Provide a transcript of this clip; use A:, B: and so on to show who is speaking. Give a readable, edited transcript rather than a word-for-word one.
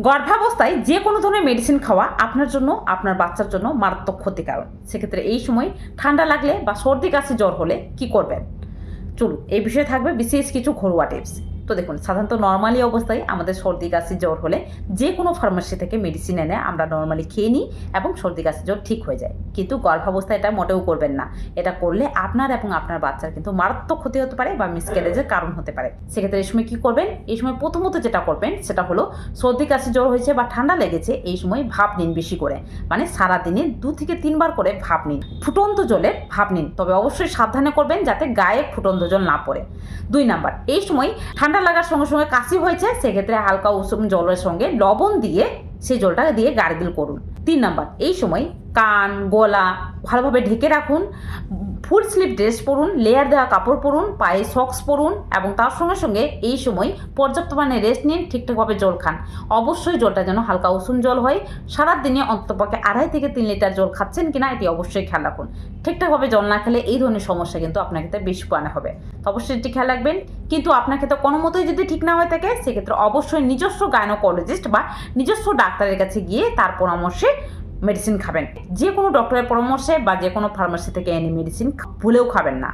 A: গর্ভাবস্থায় যে কোনো ধরনের মেডিসিন খাওয়া আপনার জন্য, আপনার বাচ্চার জন্য মারাত্মক ক্ষতিকারক। সেক্ষেত্রে এই সময় ঠান্ডা লাগলে বা সর্দি কাশি জ্বর হলে কি করবেন, চলুন এই বিষয়ে থাকবে বিশেষ কিছু ঘরোয়া টিপস। তো দেখুন, সাধারণত নর্মালি অবস্থায় আমাদের সর্দি কাশি জ্বর হলে যে কোনো ফার্মেসি থেকে মেডিসিন এনে আমরা নর্মালি খেয়ে নিই এবং সর্দি কাশি জ্বর ঠিক হয়ে যায়। কিন্তু গর্ভাবস্থায় এটা মোটেও করবেন না। এটা করলে আপনার এবং আপনার বাচ্চার কিন্তু মারাত্মক ক্ষতি হতে পারে বা মিসক্যারেজের কারণ হতে পারে। সেক্ষেত্রে এই সময় কী করবেন, এই সময় প্রথমত যেটা করবেন সেটা হলো সর্দি কাশি জ্বর হয়েছে বা ঠান্ডা লেগেছে, এই সময় ভাপ নিন বেশি করে, মানে সারাদিনে 2 থেকে 3 বার করে ভাপ নিন। ফুটন্ত জলে ভাপ নিন, তবে অবশ্যই সাবধানে করবেন যাতে গায়ে ফুটন্ত জল না পড়ে। 2 নাম্বার, এই সময় ঠান্ডা লাগার সঙ্গে সঙ্গে কাশি হয়েছে, সেক্ষেত্রে হালকা উষুম জলের সঙ্গে লবণ দিয়ে সেই জলটা দিয়ে গার্গিল করুন। 3 নাম্বার, এই সময় কান গলা ভালোভাবে ঢেকে রাখুন, ফুল স্লিভ ড্রেস পরুন, লেয়ার দেওয়া কাপড় পরুন, পায়ে সক্স পরুন এবং তার সঙ্গে সঙ্গে এই সময় পর্যাপ্ত মানে রেস্ট নিন, ঠিকঠাকভাবে জল খান। অবশ্যই জলটা যেন হালকা উষুম জল হয়। সারাদিনে অন্ততপক্ষে 2.5 থেকে 3 লিটার জল খাচ্ছেন কিনা এটি অবশ্যই খেয়াল রাখুন। ঠিকঠাকভাবে জল না খেলে এই ধরনের সমস্যা কিন্তু আপনার ক্ষেত্রে বেশি পাওয়া হবে। তো অবশ্যই এটি খেয়াল রাখবেন। কিন্তু আপনার ক্ষেত্রে কোনো মতোই যদি ঠিক না হয়ে থাকে, সেক্ষেত্রে অবশ্যই নিজস্ব গাইনোকোলজিস্ট বা নিজস্ব ডাক্তারের কাছে গিয়ে তার পরামর্শে মেডিসিন খাবেন। যে কোনো ডক্টরের পরামর্শে বা যে কোনো ফার্মেসি থেকে এনে মেডিসিন ভুলেও খাবেন না।